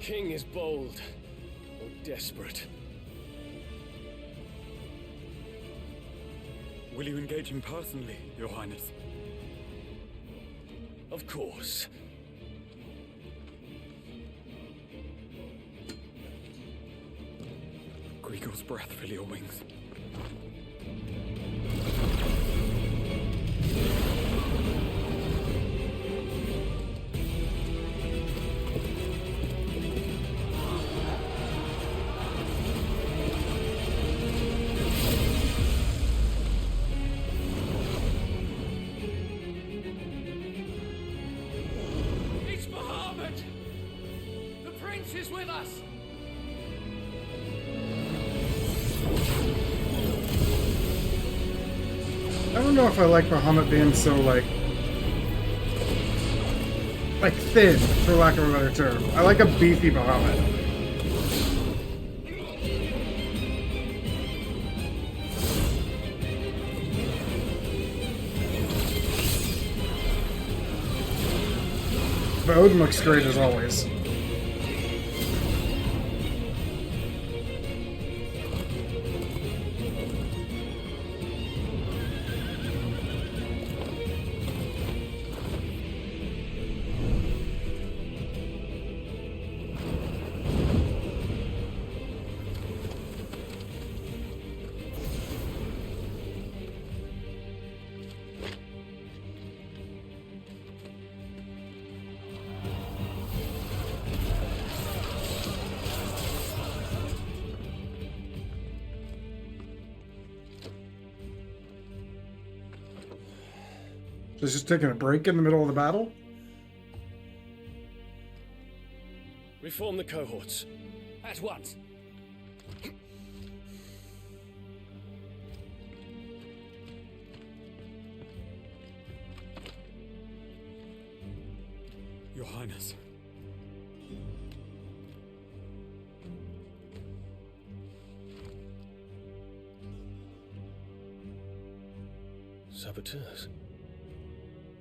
king is bold or desperate. Will you engage him personally, Your Highness? Of course. Grigor's breath fill your wings. It's Muhammad! The prince is with us! I don't know if I like Bahamut being so, like thin, for lack of a better term. I like a beefy Bahamut. But Odin looks great as always. Is just taking a break in the middle of the battle? Reform the cohorts. At once. Your Highness. Saboteurs.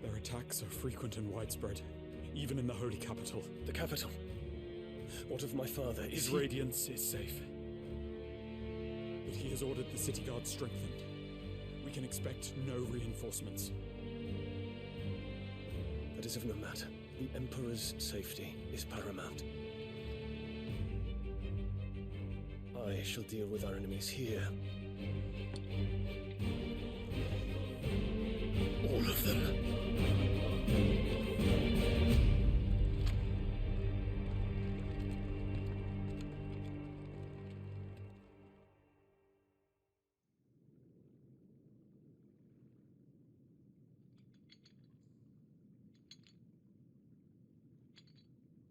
Their attacks are frequent and widespread, even in the holy capital. The capital. What of my father? His radiance is safe. But he has ordered the city guard strengthened. We can expect no reinforcements. That is of no matter. The Emperor's safety is paramount. I shall deal with our enemies here. All of them.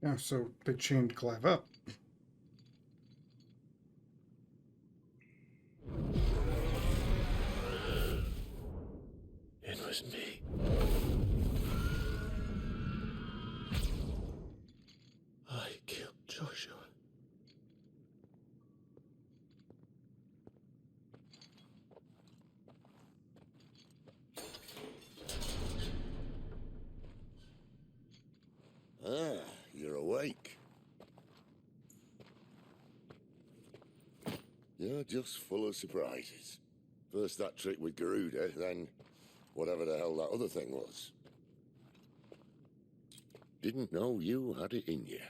Yeah, so they chained Clive up. It was me. I killed Joshua. Ah, you're awake. You're just full of surprises. First that trick with Garuda, then whatever the hell that other thing was. Didn't know you had it in you.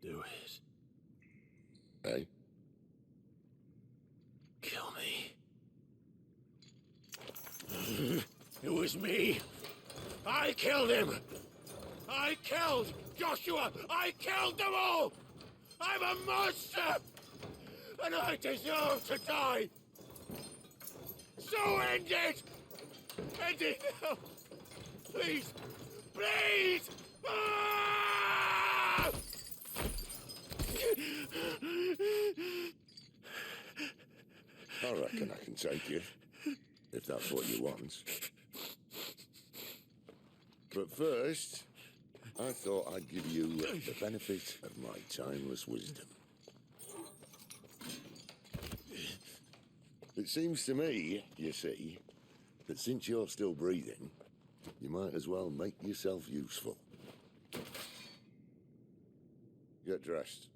Do it. Eh? Kill me. It was me. I killed him. I killed Joshua. I killed them all. I'm a monster. And I deserve to die. So end it. End it now. Please. Please. Ah! I reckon I can take you, if that's what you want. But first, I thought I'd give you the benefit of my timeless wisdom. It seems to me, you see, that since you're still breathing, you might as well make yourself useful. Get dressed.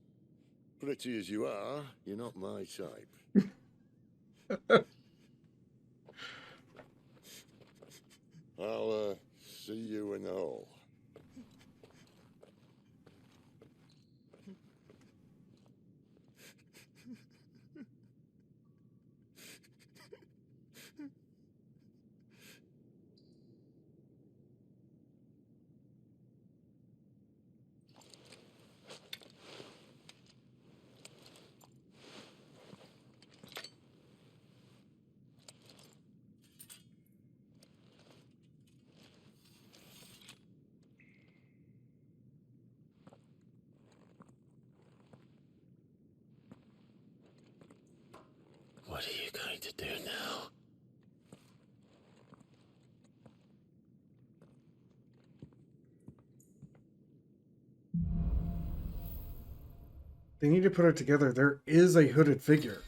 Pretty as you are, you're not my type. I'll see you in the hall. What are you going to do now? They need to put it together. There is a hooded figure.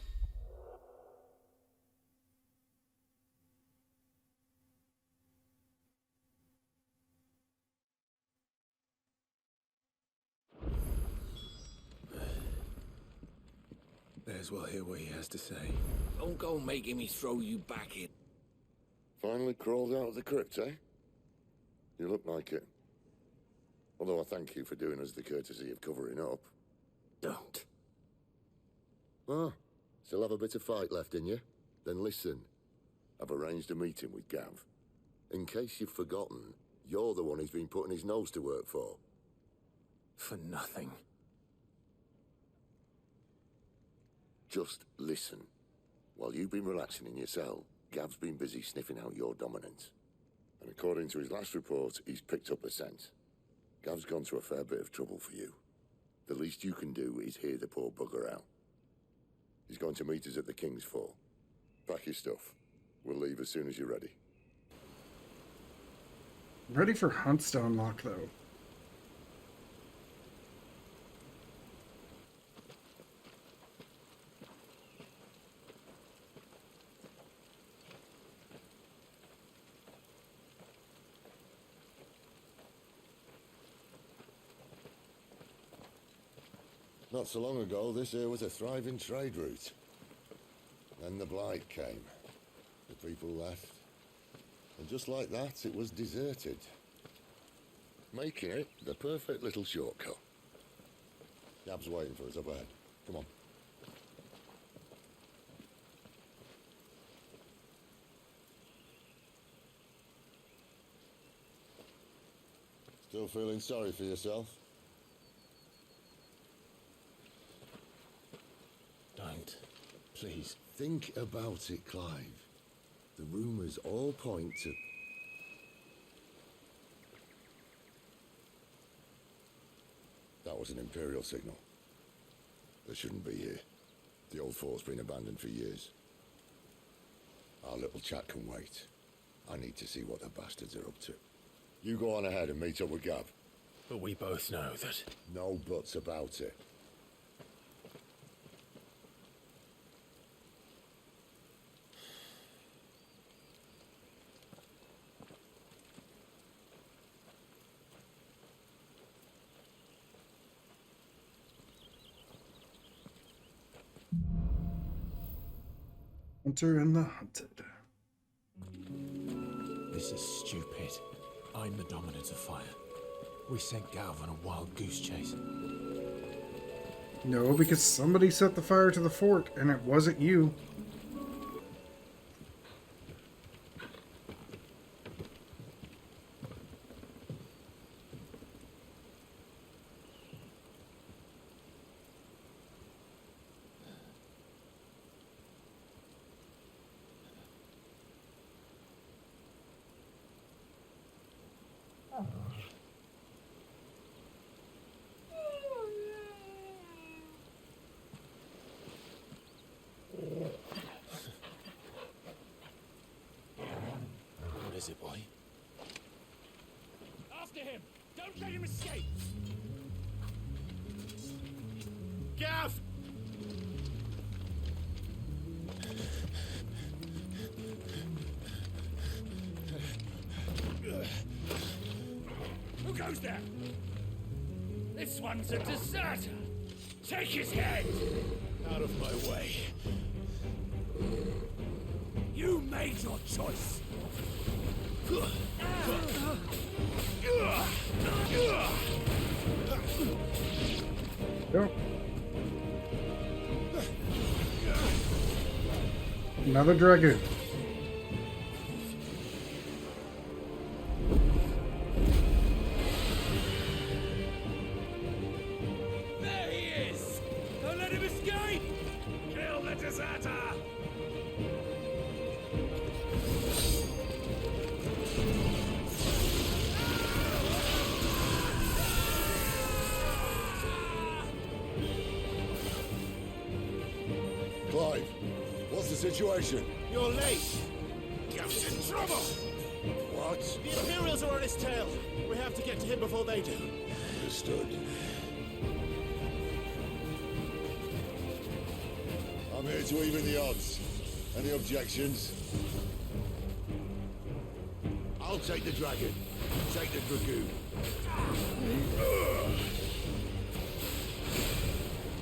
May as well hear what he has to say. Don't go making me throw you back in. Finally crawled out of the crypt, eh? You look like it. Although I thank you for doing us the courtesy of covering up. Don't. Ah, still have a bit of fight left in you? Then listen. I've arranged a meeting with Gav. In case you've forgotten, you're the one he's been putting his nose to work for. For nothing. Just listen. While you've been relaxing in your cell, Gav's been busy sniffing out your dominance. And according to his last report, he's picked up the scent. Gav's gone to a fair bit of trouble for you. The least you can do is hear the poor bugger out. He's going to meet us at the King's Fall. Pack your stuff. We'll leave as soon as you're ready. Ready for hunts to unlock, though. Not so long ago, this here was a thriving trade route. Then the Blight came. The people left. And just like that, it was deserted. Making it the perfect little shortcut. Gab's waiting for us up ahead. Come on. Still feeling sorry for yourself? Don't. Please. Think about it, Clive. The rumours all point to... That was an Imperial signal. They shouldn't be here. The old fort's been abandoned for years. Our little chat can wait. I need to see what the bastards are up to. You go on ahead and meet up with Gav. But we both know that... No buts about it. Hunter and the Hunted. This is stupid. I'm the dominant of fire. We sent Gav on a wild goose chase. No, because somebody set the fire to the fort, and it wasn't you. What is it, boy? After him! Don't let him escape! Gav! Who goes there? This one's a deserter! Take his head! Out of my way. You made your choice! Go. Another dragoon. There he is! Don't let him escape! Kill the deserter! Clive, what's the situation? You're late! Gav's in trouble! What? The Imperials are on his tail! We have to get to him before they do. Understood. I'm here to even the odds. Any objections? I'll take the dragon. Take the dragoon.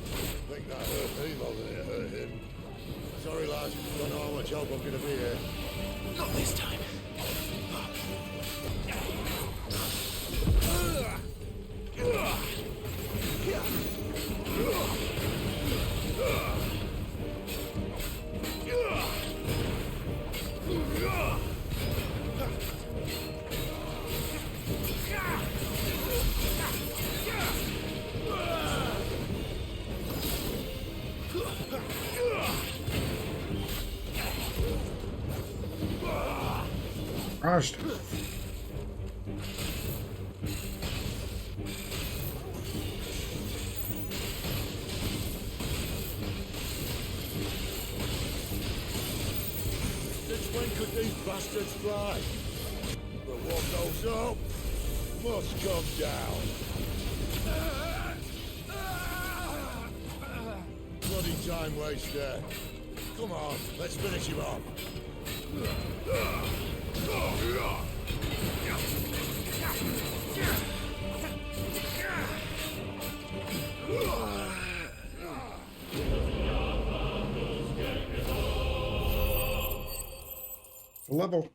I think that hurt me more than it hurt him. Sorry, lad. Don't know how much help I'm gonna be here. Not this time. Crushed. Since when could these bastards fly? But what goes up must come down. Bloody time waster. Come on, let's finish him off. Level.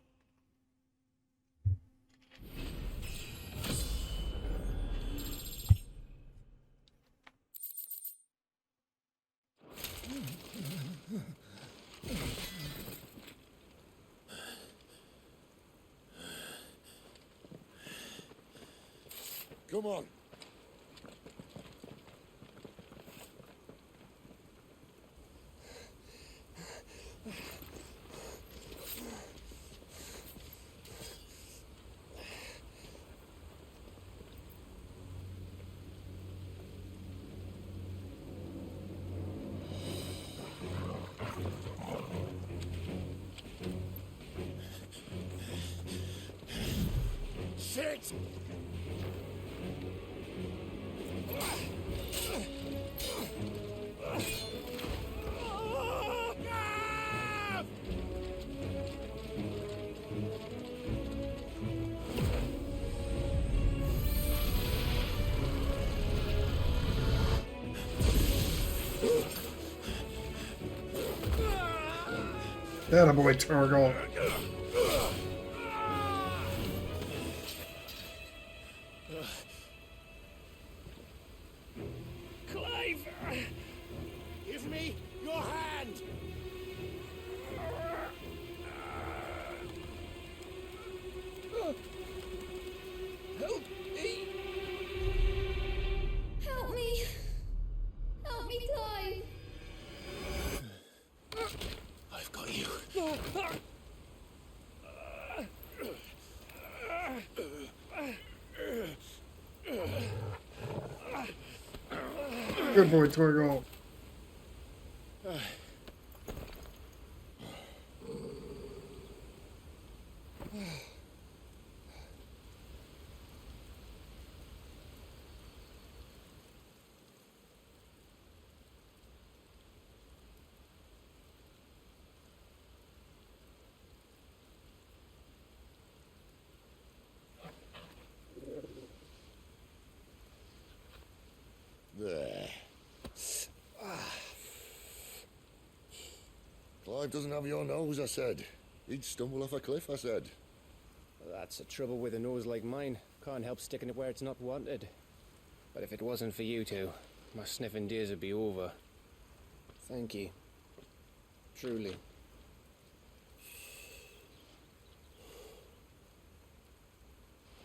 Come on. Shit! That boy, Turgle. Clive! Give me your hand! Help me! Help me! Help me, Clive! I've got you. Good boy, Torgal. Clive doesn't have your nose, I said. He'd stumble off a cliff, I said. Well, that's the trouble with a nose like mine. Can't help sticking it where it's not wanted. But if it wasn't for you two, my sniffing days would be over. Thank you. Truly.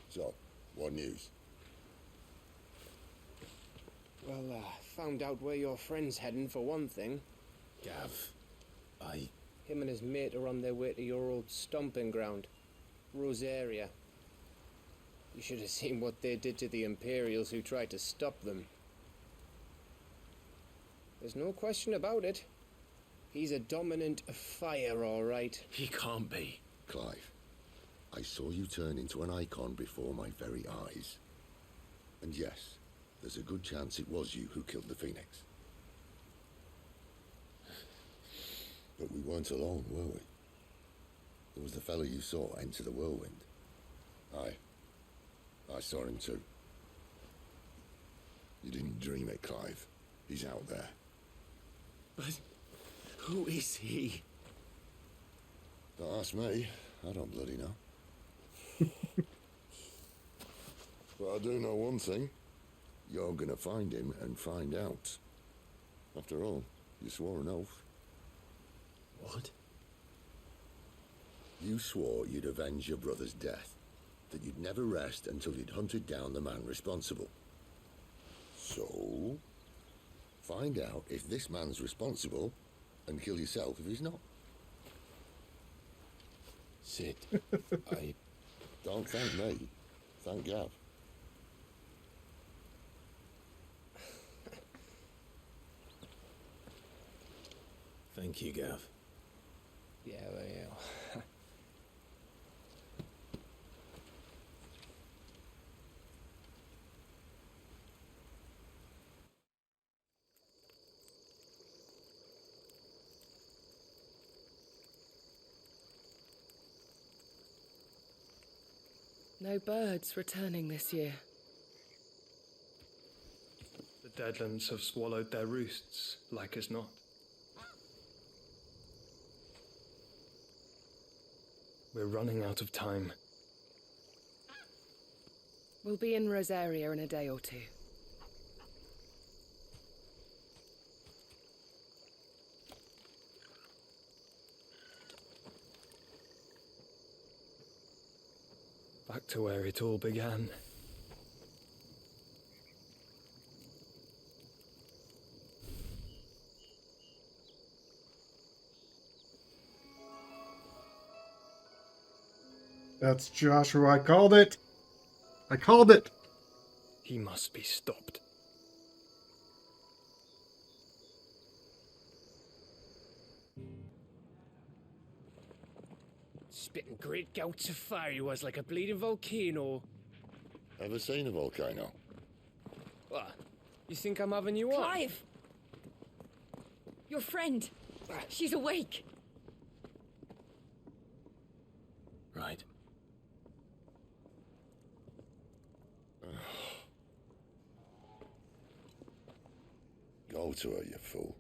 So, what news? Well, found out where your friend's heading for one thing. Gav, Him and his mate are on their way to your old stomping ground, Rosaria. You should have seen what they did to the Imperials who tried to stop them. There's no question about it. He's a dominant fire, all right. he can't be. Clive, I saw you turn into an Eikon before my very eyes. And yes, there's a good chance it was you who killed the Phoenix. But we weren't alone, were we? There was the fellow you saw enter the whirlwind. I saw him too. You didn't dream it, Clive. He's out there. But who is he? Don't ask me. I don't bloody know. But I do know one thing. You're gonna find him and find out. After all, you swore an oath. What? You swore you'd avenge your brother's death, that you'd never rest until you'd hunted down the man responsible. So, find out if this man's responsible, and kill yourself if he's not. Sid, I... Don't thank me. Thank Gav. Thank you, Gav. Yeah, well. No birds returning this year. The Deadlands have swallowed their roosts, like as not. We're running out of time. We'll be in Rosaria in a day or two. Back to where it all began. That's Joshua. I called it. I called it. He must be stopped. Spitting great gouts of fire he was, like a bleeding volcano. Ever seen a volcano? What? You think I'm having you on? Clive! Your friend. She's awake. Right. Go to her, you fool.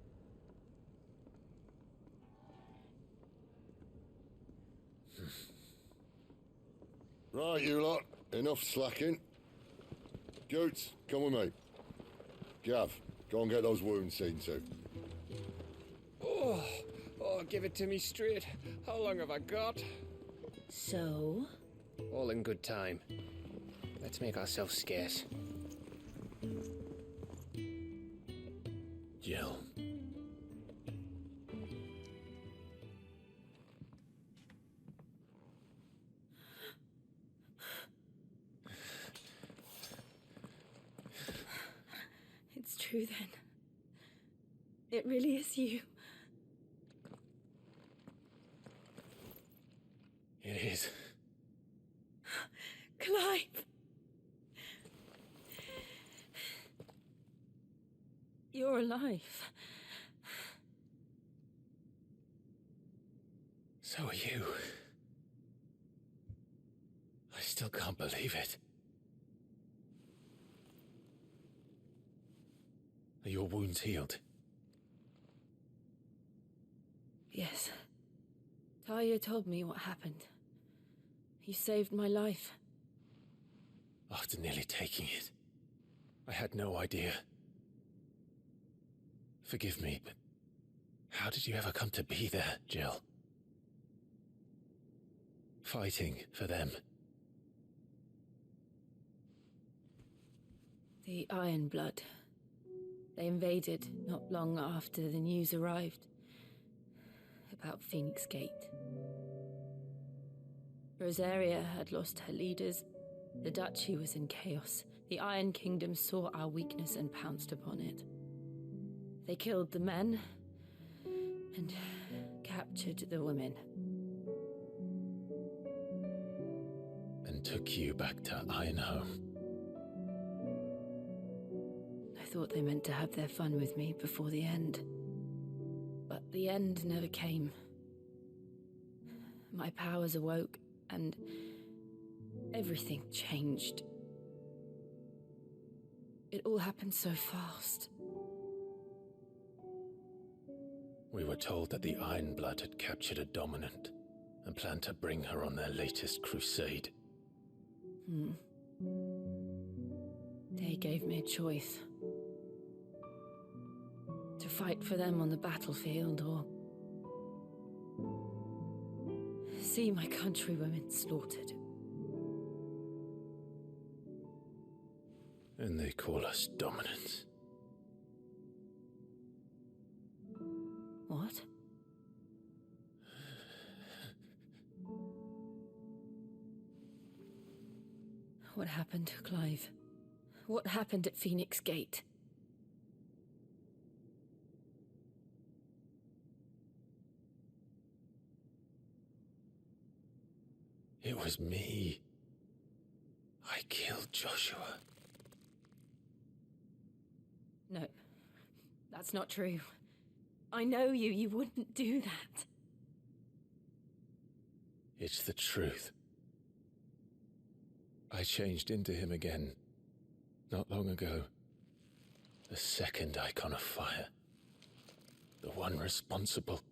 Right, you lot. Enough slacking. Goots, come with me. Gav, go and get those wounds seen to. Oh, give it to me straight. How long have I got? So? All in good time. Let's make ourselves scarce. Jill. It's true then. It really is you. It is. Clive! You're alive. So are you. I still can't believe it. Are your wounds healed? Yes. Talia told me what happened. You saved my life. After nearly taking it, I had no idea. Forgive me, but how did you ever come to be there, Jill? Fighting for them. The Iron Blood. They invaded not long after the news arrived about Phoenix Gate. Rosaria had lost her leaders. The Duchy was in chaos. The Iron Kingdom saw our weakness and pounced upon it. They killed the men and captured the women. And took you back to Ironhome. I thought they meant to have their fun with me before the end. But the end never came. My powers awoke, and everything changed. It all happened so fast. We were told that the Iron Blood had captured a dominant and planned to bring her on their latest crusade. They gave me a choice. To fight for them on the battlefield, or see my countrywomen slaughtered. And they call us dominants. What? What happened, Clive? What happened at Phoenix Gate? It was me. I killed Joshua. No, that's not true. I know you. You wouldn't do that. It's the truth. I changed into him again, not long ago. The second Icon of Fire. The one responsible.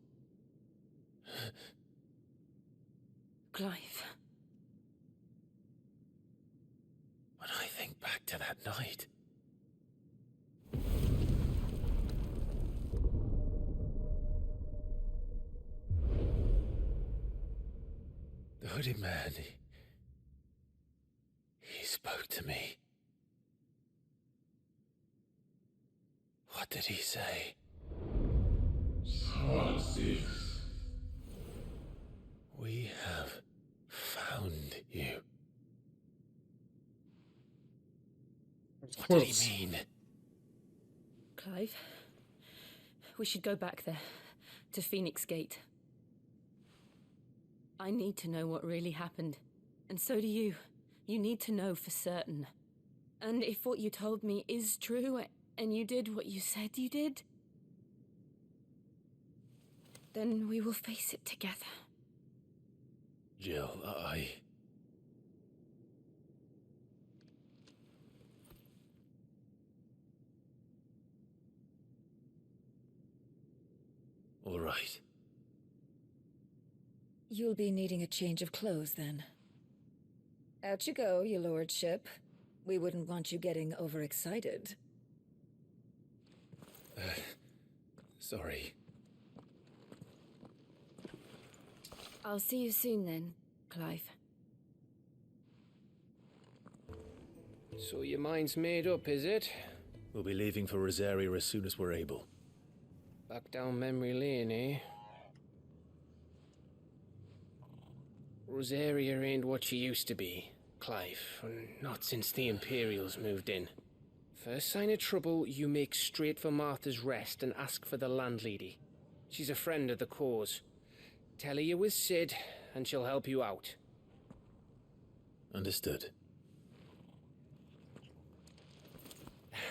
Clive. When I think back to that night... The hooded man, he spoke to me. What did he say? We have found you. What did he mean? Clive, we should go back there, to Phoenix Gate. I need to know what really happened, and so do you. You need to know for certain. And if what you told me is true, and you did what you said you did, then we will face it together. Jill, All right. You'll be needing a change of clothes, then. Out you go, your lordship. We wouldn't want you getting overexcited. Sorry. I'll see you soon then, Clive. So your mind's made up, is it? We'll be leaving for Rosaria as soon as we're able. Back down memory lane, eh? Rosaria ain't what she used to be, Clive. Not since the Imperials moved in. First sign of trouble, you make straight for Martha's Rest and ask for the landlady. She's a friend of the cause. Tell her you're with Sid, and she'll help you out. Understood.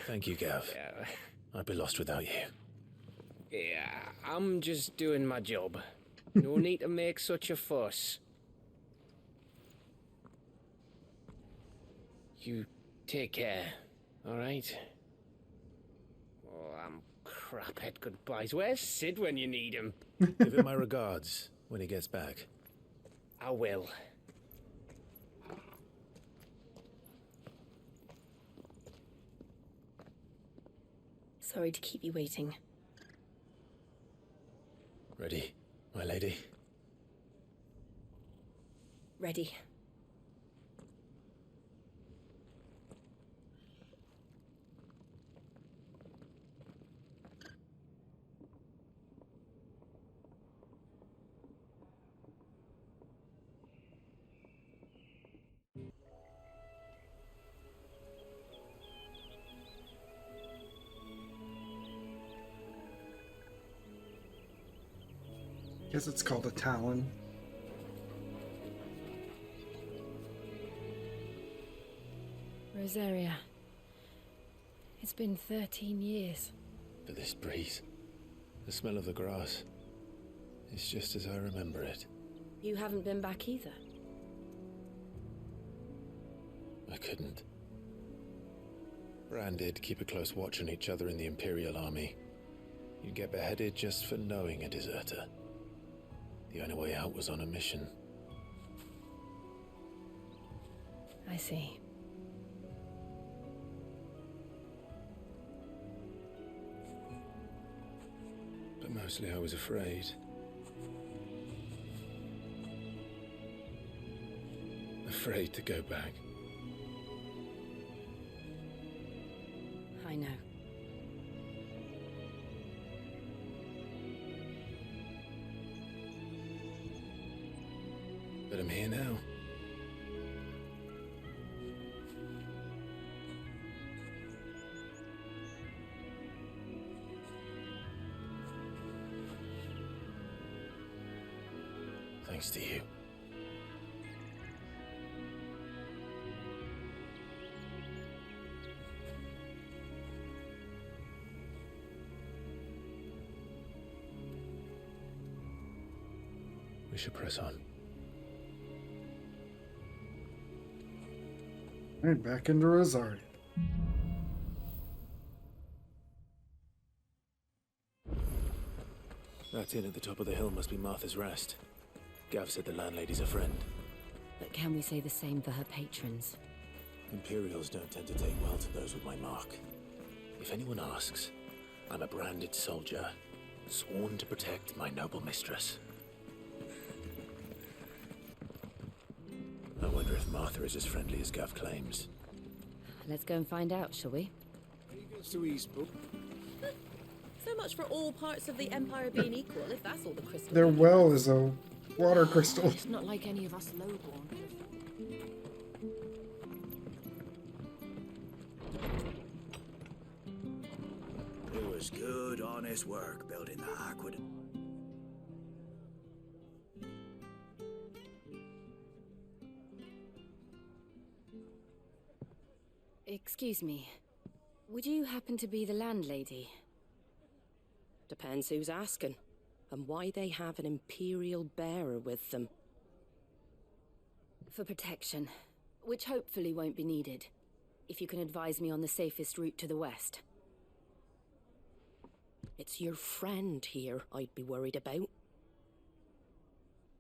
Thank you, Gav. Yeah. I'd be lost without you. Yeah, I'm just doing my job. No need to make such a fuss. You take care, alright? Oh, I'm crap at goodbyes. Where's Sid when you need him? Give him my regards. when he gets back. I will. Sorry to keep you waiting. Ready, my lady? Ready. Guess it's called a talon. Rosaria. It's been 13 years. But this breeze, the smell of the grass, it's just as I remember it. You haven't been back either. I couldn't. Bran did keep a close watch on each other in the Imperial Army. You'd get beheaded just for knowing a deserter. The only way out was on a mission. I see. But mostly I was afraid. Afraid to go back. I know. But I'm here now. Thanks to you. We should press on. Alright, back into Rosaria. That inn at the top of the hill must be Martha's Rest. Gav said the landlady's a friend. But can we say the same for her patrons? Imperials don't tend to take well to those with my mark. If anyone asks, I'm a branded soldier, sworn to protect my noble mistress. I wonder if Martha is as friendly as Gav claims. Let's go and find out, shall we? To Eastbrook. So much for all parts of the Empire being equal, if that's all the crystal. Their well is a water crystal. It's not like any of us lowborn. It was good, honest work building that aqueduct. Excuse me. Would you happen to be the landlady? Depends who's asking, and why they have an Imperial bearer with them. For protection, which hopefully won't be needed. If you can advise me on the safest route to the west. It's your friend here I'd be worried about.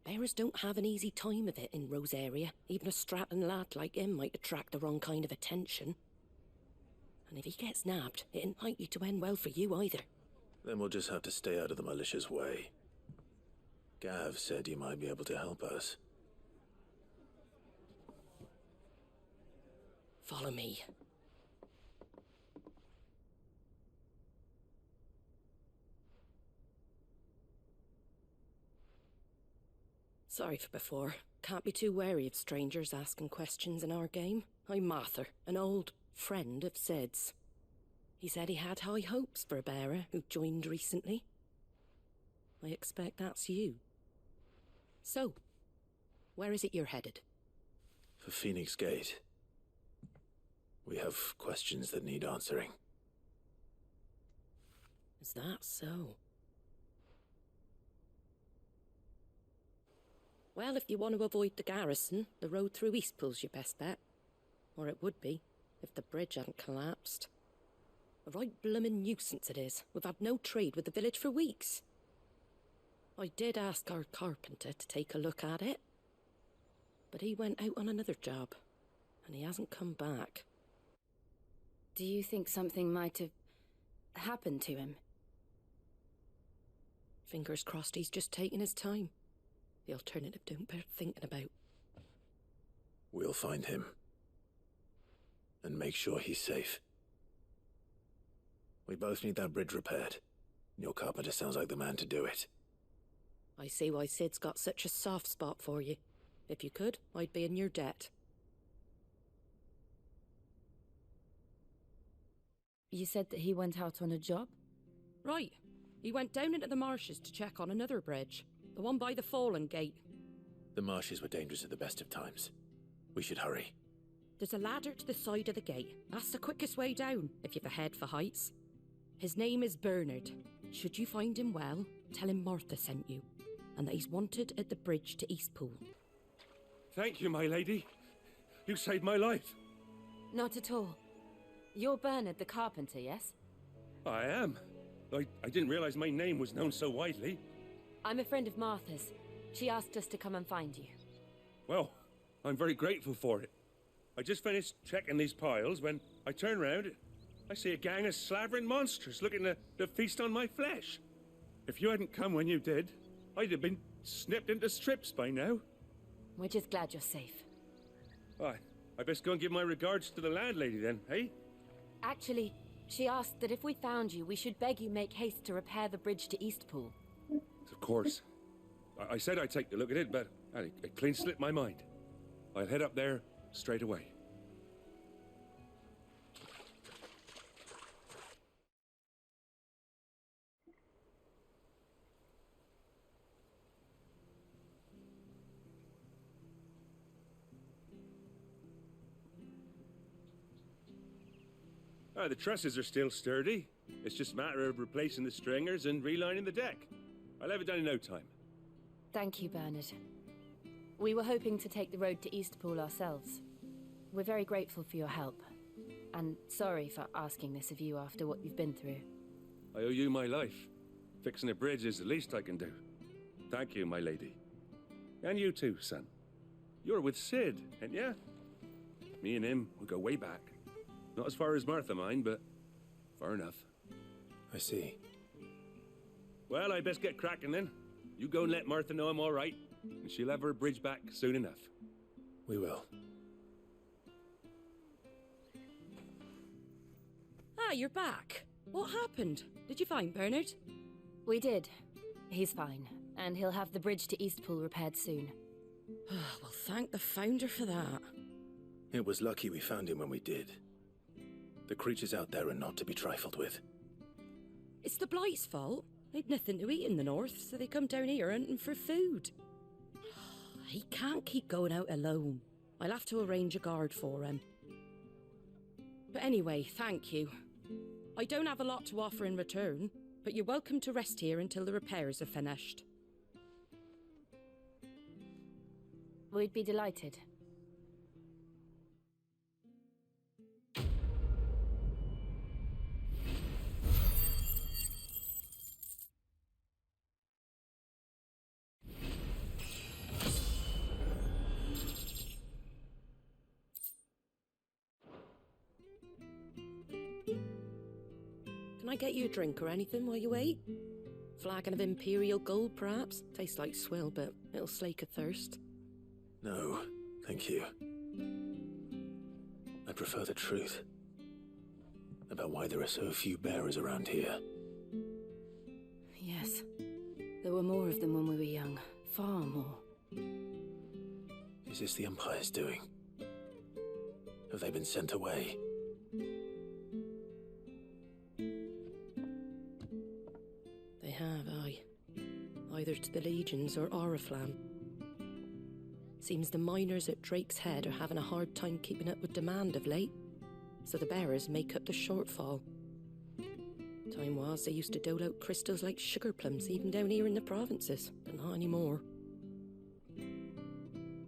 Bearers don't have an easy time of it in Rosaria. Even a Stratton lad like him might attract the wrong kind of attention. And if he gets nabbed, it ain't likely to end well for you either. Then we'll just have to stay out of the malicious way. Gav said you might be able to help us. Follow me. Sorry for before. Can't be too wary of strangers asking questions in our game. I'm Martha, an old friend of Sid's. He said he had high hopes for a bearer who joined recently. I expect that's you. So, where is it you're headed? For Phoenix Gate. We have questions that need answering. Is that so? Well, if you want to avoid the garrison, the road through Eastpool's your best bet. Or it would be, if the bridge hadn't collapsed. A right bloomin' nuisance it is. We've had no trade with the village for weeks. I did ask our carpenter to take a look at it, but he went out on another job, and he hasn't come back. Do you think something might have happened to him? Fingers crossed he's just taking his time. The alternative don't bear thinking about. We'll find him. And make sure he's safe. We both need that bridge repaired. Your carpenter sounds like the man to do it. I see why Sid's got such a soft spot for you. If you could, I'd be in your debt. You said that he went out on a job? Right. He went down into the marshes to check on another bridge. The one by the Fallen Gate. The marshes were dangerous at the best of times. We should hurry. There's a ladder to the side of the gate. That's the quickest way down, if you've a head for heights. His name is Bernard. Should you find him well, tell him Martha sent you, and that he's wanted at the bridge to Eastpool. Thank you, my lady. You saved my life. Not at all. You're Bernard the carpenter, yes? I am. I didn't realize my name was known so widely. I'm a friend of Martha's. She asked us to come and find you. Well, I'm very grateful for it. I just finished checking these piles when I turn round. I see a gang of slavering monsters looking to feast on my flesh. If you hadn't come when you did, I'd have been snipped into strips by now. We're just glad you're safe. I best go and give my regards to the landlady then, eh? Actually, she asked that if we found you, we should beg you make haste to repair the bridge to Eastpool. Of course. I said I'd take a look at it, but it clean slipped my mind. I'll head up there straight away. The trusses are still sturdy. It's just a matter of replacing the stringers and relining the deck. I'll have it done in no time. Thank you, Bernard. We were hoping to take the road to Eastpool ourselves. We're very grateful for your help. And sorry for asking this of you after what you've been through. I owe you my life. Fixing a bridge is the least I can do. Thank you, my lady. And you too, son. You're with Sid, ain't ya? Me and him will go way back. Not as far as Martha, mind, but far enough. I see. Well, I best get cracking then. You go and let Martha know I'm all right, and she'll have her bridge back soon enough. We will. Ah, you're back. What happened? Did you find Bernard? We did. He's fine, and he'll have the bridge to Eastpool repaired soon. Well, thank the Founder for that. It was lucky we found him when we did. The creatures out there are not to be trifled with. It's the Blight's fault. They'd nothing to eat in the north, so they come down here hunting for food. He can't keep going out alone. I'll have to arrange a guard for him. But anyway, thank you. I don't have a lot to offer in return, but you're welcome to rest here until the repairs are finished. We'd be delighted. Can I get you a drink or anything while you wait? Flagon of Imperial Gold, perhaps? Tastes like swill, but it'll slake a thirst. No, thank you. I prefer the truth. About why there are so few bearers around here. Yes. There were more of them when we were young. Far more. Is this the Empire's doing? Have they been sent away? They have, aye. Either to the Legions or Oriflamme. Seems the miners at Drake's Head are having a hard time keeping up with demand of late, so the bearers make up the shortfall. Time was they used to dole out crystals like sugar plums even down here in the provinces, but not anymore.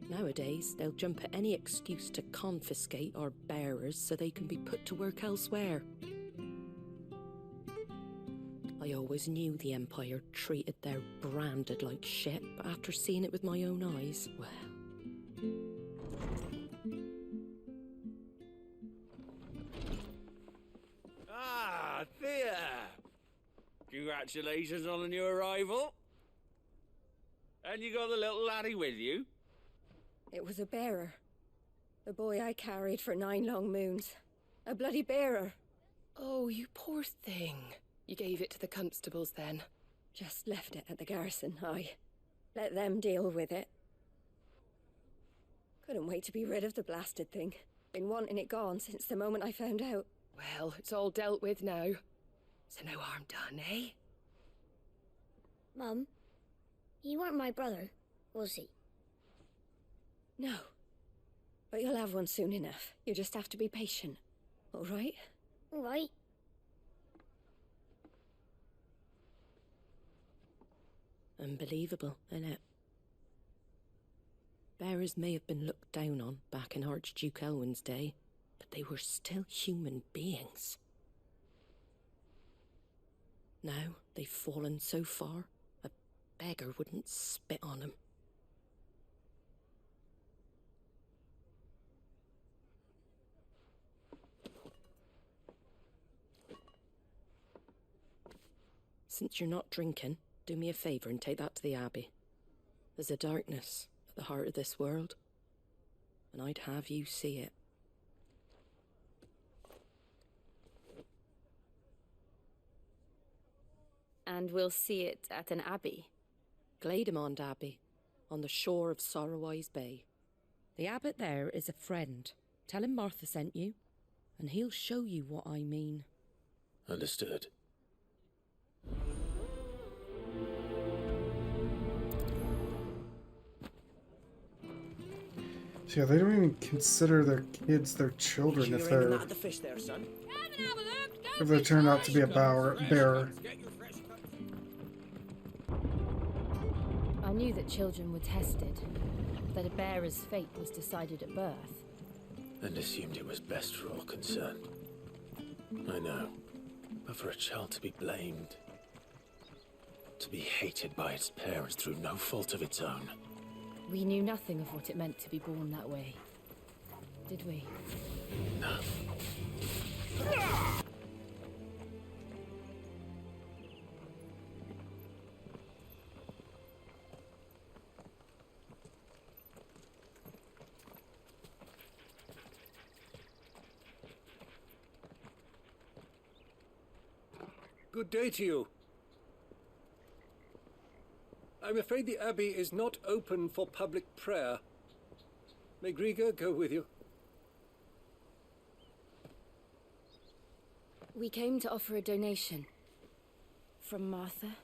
Nowadays, they'll jump at any excuse to confiscate our bearers so they can be put to work elsewhere. I always knew the Empire treated their branded like shit, but after seeing it with my own eyes, well... Ah, Thea! Congratulations on the new arrival. And you got the little laddie with you? It was a bearer. The boy I carried for 9 long moons. A bloody bearer. Oh, you poor thing. You gave it to the constables then? Just left it at the garrison, aye. Let them deal with it. Couldn't wait to be rid of the blasted thing. Been wanting it gone since the moment I found out. Well, it's all dealt with now. So no harm done, eh? Mum, he weren't my brother, was he? No. But you'll have one soon enough. You just have to be patient. All right? All right. Unbelievable, innit? Bearers may have been looked down on back in Archduke Elwin's day, but they were still human beings. Now they've fallen so far, a beggar wouldn't spit on them. Since you're not drinking, do me a favour and take that to the Abbey. There's a darkness at the heart of this world, and I'd have you see it. And we'll see it at an abbey? Glademond Abbey, on the shore of Sorrowise Bay. The abbot there is a friend. Tell him Martha sent you, and he'll show you what I mean. Understood. So yeah, they don't even consider their kids their children if they're if they turn out to be a bearer. I knew that children were tested, that a bearer's fate was decided at birth. And assumed it was best for all concerned. I know. But for a child to be blamed, to be hated by its parents through no fault of its own. We knew nothing of what it meant to be born that way, did we? No. Good day to you. I'm afraid the Abbey is not open for public prayer. May Griga go with you? We came to offer a donation. From Martha.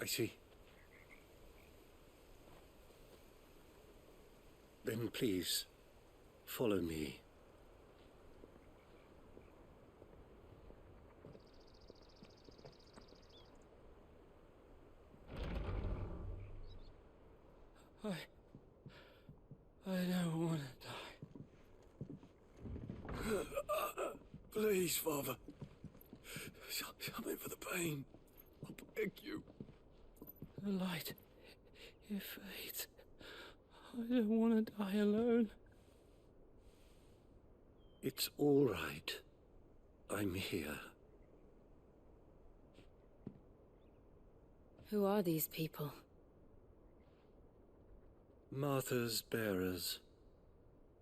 I see. Then please, follow me. I don't want to die. Please, Father. Shut me for the pain. I beg you. The light. It fades. I don't want to die alone. It's all right. I'm here. Who are these people? Martha's bearers.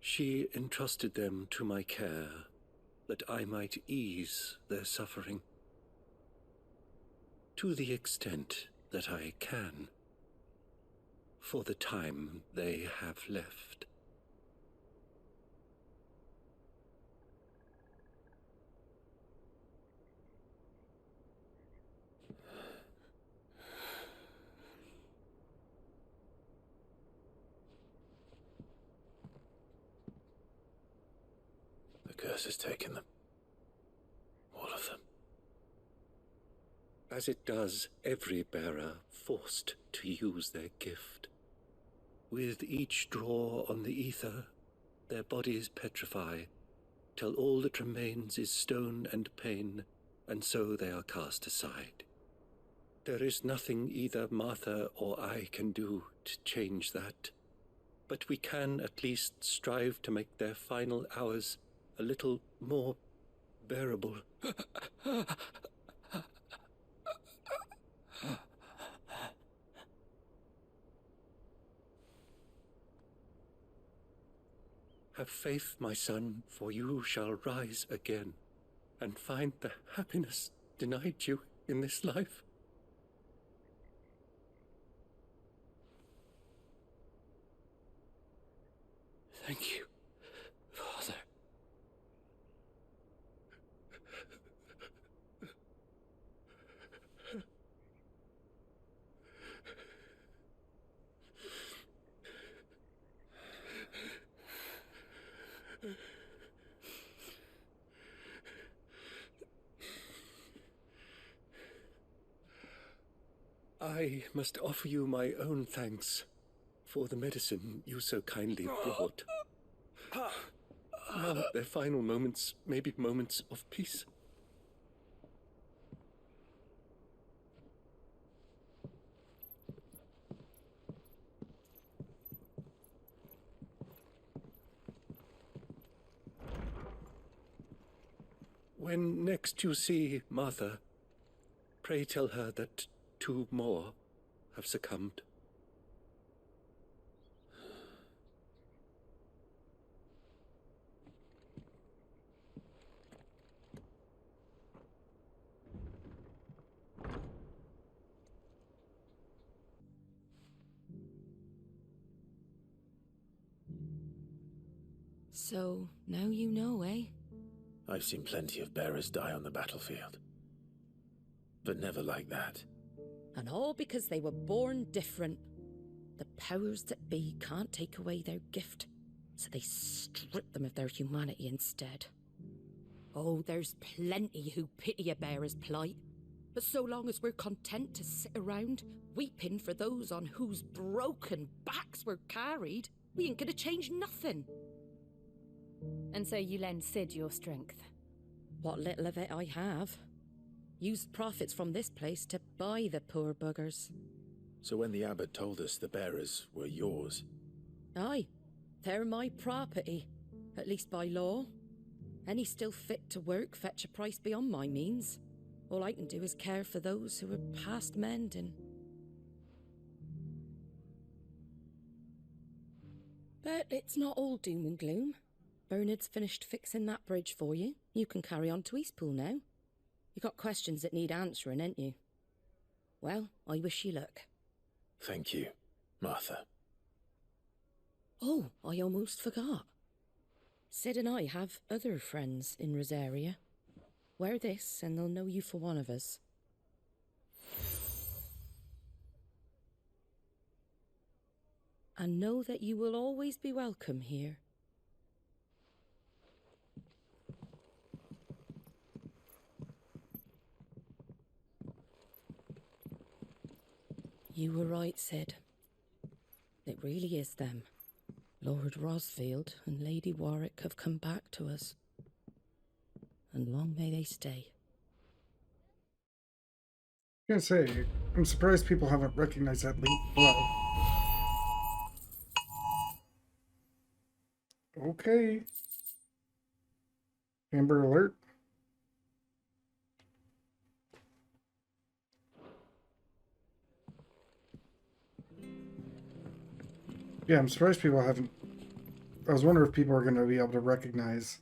She entrusted them to my care, that I might ease their suffering. To the extent that I can. For the time they have left. The curse has taken them. All of them. As it does every bearer forced to use their gift. With each draw on the ether, their bodies petrify, till all that remains is stone and pain, and so they are cast aside. There is nothing either Martha or I can do to change that, but we can at least strive to make their final hours a little more bearable. Have faith, my son, for you shall rise again, and find the happiness denied you in this life. Thank you, Father. I must offer you my own thanks for the medicine you so kindly brought. Now their final moments may be moments of peace. When next you see Martha, pray tell her that 2 more have succumbed. So, now you know, eh? I've seen plenty of bearers die on the battlefield. But never like that. And all because they were born different. The powers that be can't take away their gift, so they strip them of their humanity instead. Oh, there's plenty who pity a bearer's plight. But so long as we're content to sit around, weeping for those on whose broken backs we're carried, we ain't gonna change nothing. And so you lend Sid your strength? What little of it I have. Used profits from this place to buy the poor buggers. So when the abbot told us the bearers were yours... Aye, they're my property, at least by law. Any still fit to work fetch a price beyond my means. All I can do is care for those who are past mending. But it's not all doom and gloom. Bernard's finished fixing that bridge for you. You can carry on to Eastpool now. You got questions that need answering, ain't you? Well, I wish you luck. Thank you, Martha. Oh, I almost forgot. Sid and I have other friends in Rosaria. Wear this and they'll know you for one of us. And know that you will always be welcome here. You were right, Sid. It really is them. Lord Rosfield and Lady Warwick have come back to us. And long may they stay. I was gonna say, I'm surprised people haven't recognized that late blow. Okay. Amber alert. Yeah, I'm surprised people haven't. I was wondering if people are going to be able to recognize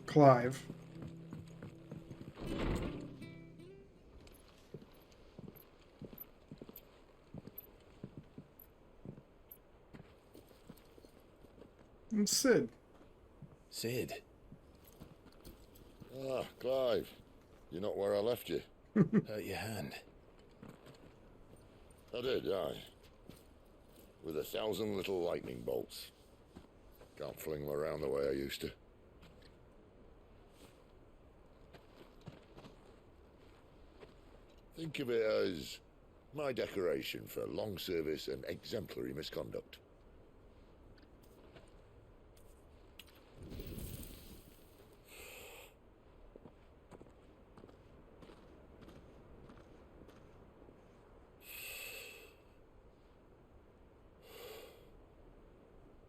Clive. And Sid. Sid? Ah, Clive. You're not where I left you. Hurt your hand. I did, aye. With 1,000 little lightning bolts. Can't fling them around the way I used to. Think of it as My decoration for long service and exemplary misconduct.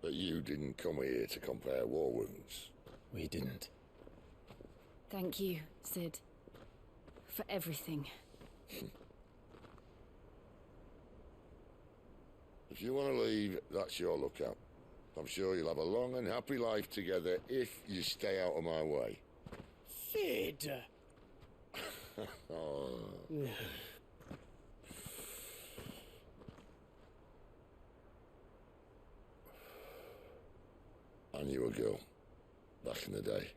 But you didn't come here to compare war wounds. We didn't. Thank you, Sid. For everything. If you want to leave, that's your lookout. I'm sure you'll have a long and happy life together if you stay out of my way. Sid! Oh. I knew a girl, back in the day.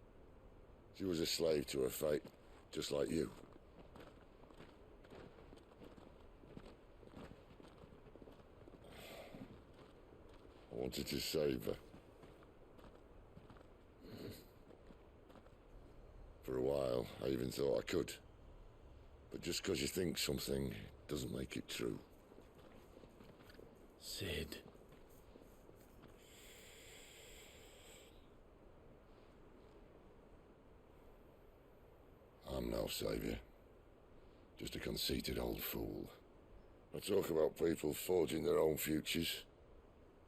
She was a slave to her fate, just like you. I wanted to save her. For a while, I even thought I could. But just because you think something doesn't make it true. Sid. I'm no savior. Just a conceited old fool. I talk about people forging their own futures.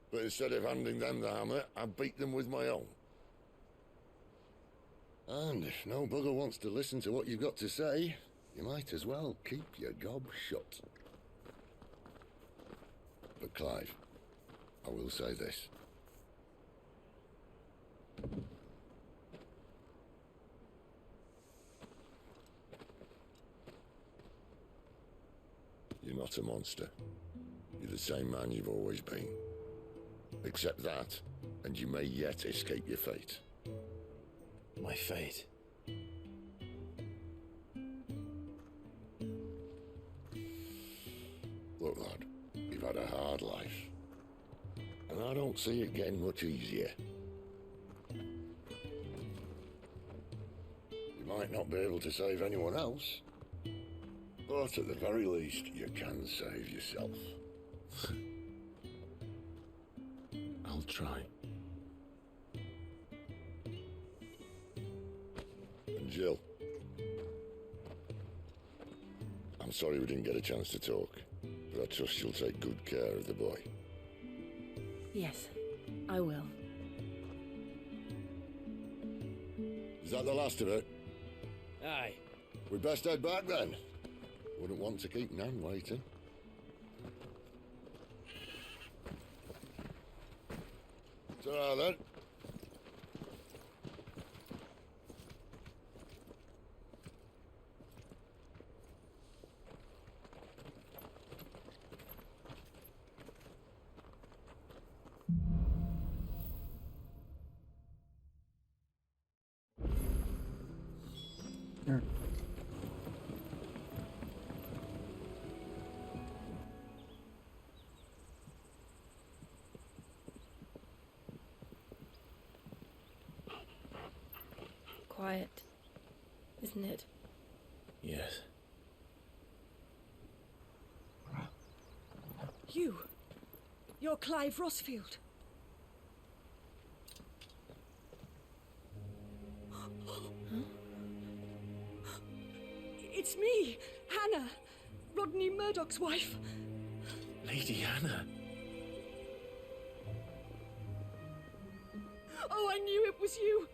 But instead of handing them the hammer, I beat them with my own. And if no bugger wants to listen to what you've got to say, you might as well keep your gob shut. But Clive, I will say this. You're not a monster. You're the same man you've always been. Accept that, and you may yet escape your fate. My fate? Look, lad, you've had a hard life. And I don't see it getting much easier. You might not be able to save anyone else, but at the very least, you can save yourself. I'll try. And Jill, I'm sorry we didn't get a chance to talk, but I trust you'll take good care of the boy. Yes, I will. Is that the last of it? Aye. We'd best head back then. Wouldn't want to keep Nan waiting. Ta-ra then. Here. Quiet, isn't it? Yes. You're Clive Rosfield. It's me, Hannah, Rodney Murdoch's wife. Lady Hannah. Oh, I knew it was you.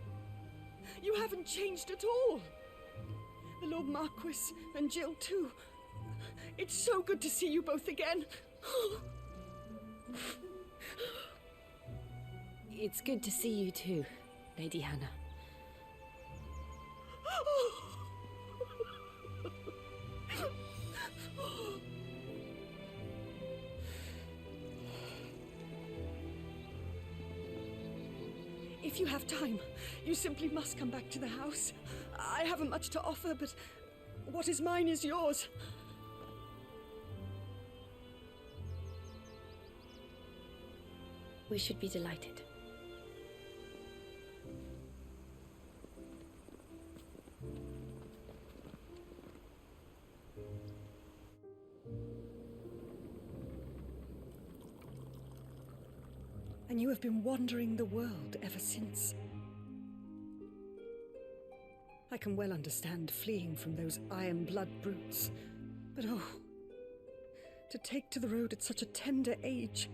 You haven't changed at all. The Lord Marquis and Jill too. It's so good to see you both again. It's good to see you too, Lady Hannah. If you have time, you simply must come back to the house. I haven't much to offer, but what is mine is yours. We should be delighted. And you have been wandering the world ever since. I can well understand fleeing from those iron-blood brutes, but oh, to take to the road at such a tender age.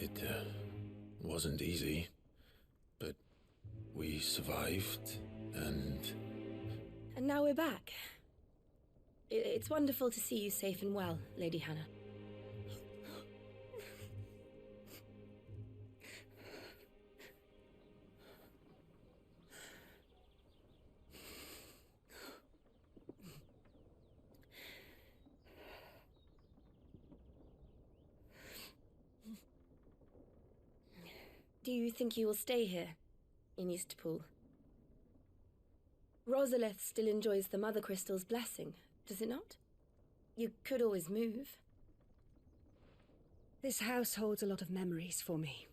It wasn't easy, but we survived, and now we're back. It's wonderful to see you safe and well, Lady Hannah. Do you think you will stay here, in Eastpool? Rosalith still enjoys the Mother Crystal's blessing, does it not? You could always move. This house holds a lot of memories for me.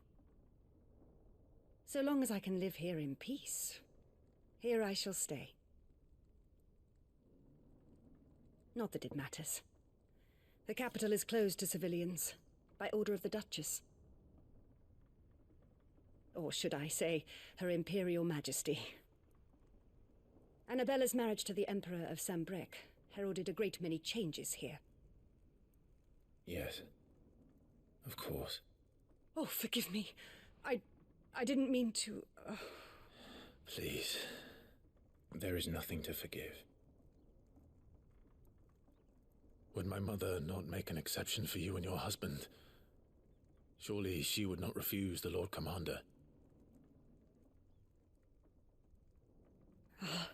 So long as I can live here in peace, here I shall stay. Not that it matters. The capital is closed to civilians, by order of the Duchess. Or should I say, Her Imperial Majesty. Annabella's marriage to the Emperor of Sambrec heralded a great many changes here. yes, of course. Oh, forgive me. I didn't mean to... Please, there is nothing to forgive. Would my mother not make an exception for you and your husband? Surely she would not refuse the Lord Commander. Ah.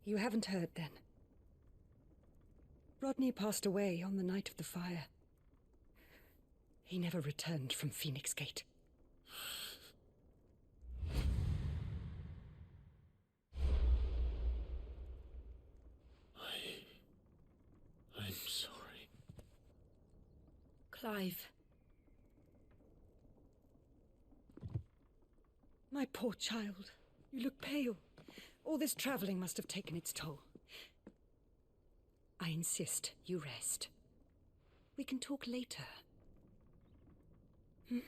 You haven't heard, then. Rodney passed away on the night of the fire. He never returned from Phoenix Gate. I'm sorry. Clive. My poor child. You look pale. All this traveling must have taken its toll. I insist you rest. We can talk later. Hmm?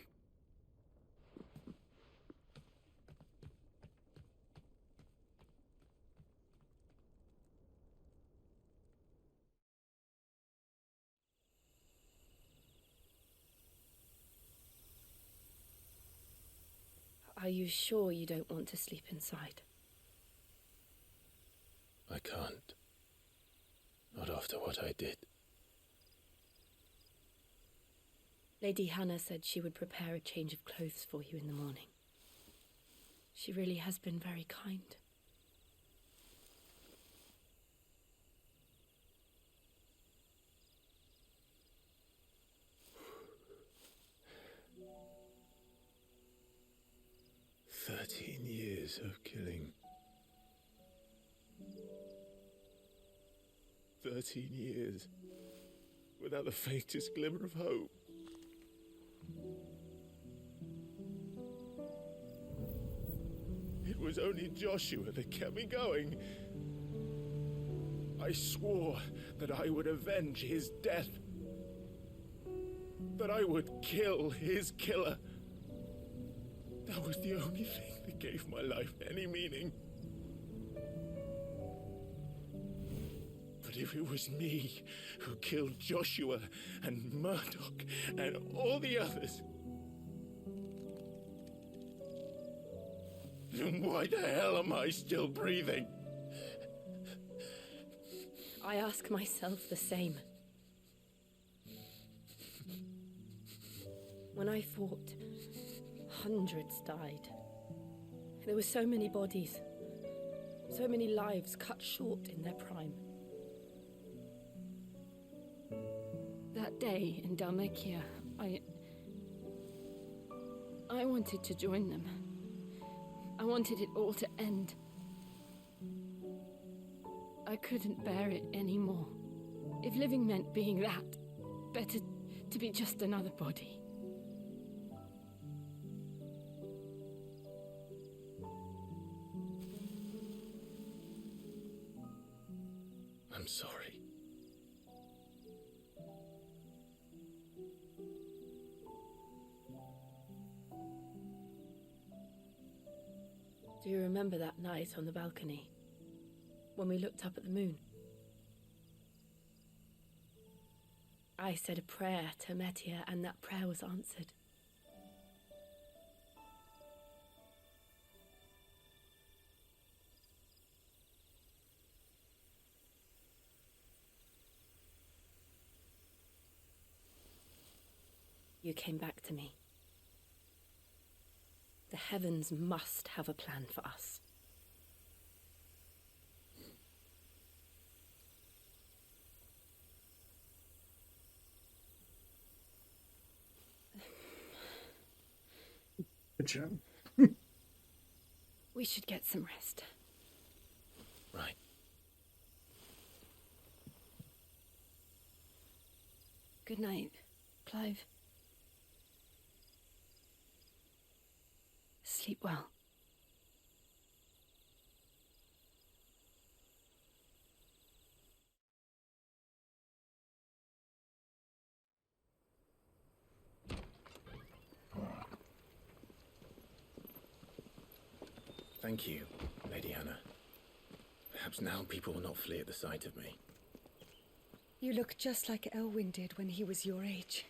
Are you sure you don't want to sleep inside? I can't. Not after what I did. Lady Hannah said she would prepare a change of clothes for you in the morning. She really has been very kind. Years of killing. 13 years without the faintest glimmer of hope. It was only Joshua that kept me going. I swore that I would avenge his death. That I would kill his killer. That was the only thing that gave my life any meaning. But if it was me who killed Joshua and Murdoch and all the others, then why the hell am I still breathing? I ask myself the same. When I fought, hundreds died. There were so many bodies, so many lives cut short in their prime. That day in Dalmekia, I wanted to join them. I wanted it all to end. I couldn't bear it anymore. If living meant being that, better to be just another body. Do you remember that night on the balcony? When we looked up at the moon? I said a prayer to Metia, and that prayer was answered. You came back to me. The heavens must have a plan for us. Good job. We should get some rest. Right. Good night, Clive. Sleep well. Thank you, Lady Hannah. Perhaps now people will not flee at the sight of me. You look just like Elwyn did when he was your age.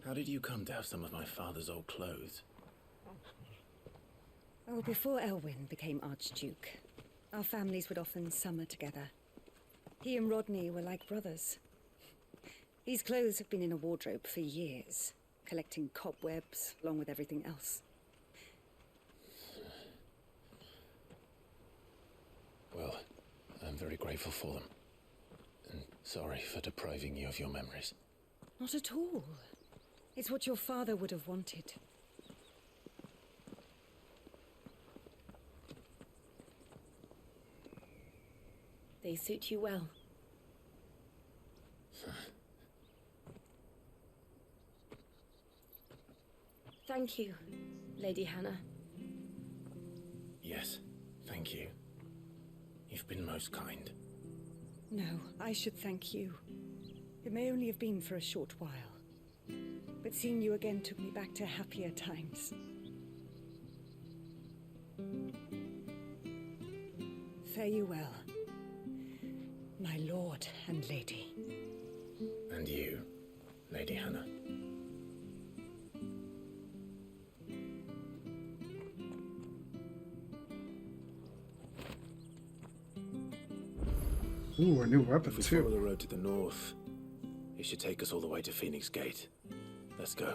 How did you come to have some of my father's old clothes? Oh, before Elwyn became Archduke, our families would often summer together. He and Rodney were like brothers. These clothes have been in a wardrobe for years, collecting cobwebs along with everything else. Well, I'm very grateful for them. And sorry for depriving you of your memories. Not at all. It's what your father would have wanted. They suit you well. Thank you, Lady Hannah. Yes, thank you. You've been most kind. No, I should thank you. It may only have been for a short while, but seeing you again took me back to happier times. Fare you well, my lord and lady. And you, Lady Hannah. Ooh, a new weapon If we too. follow the road to the north, it should take us all the way to Phoenix Gate. Let's go.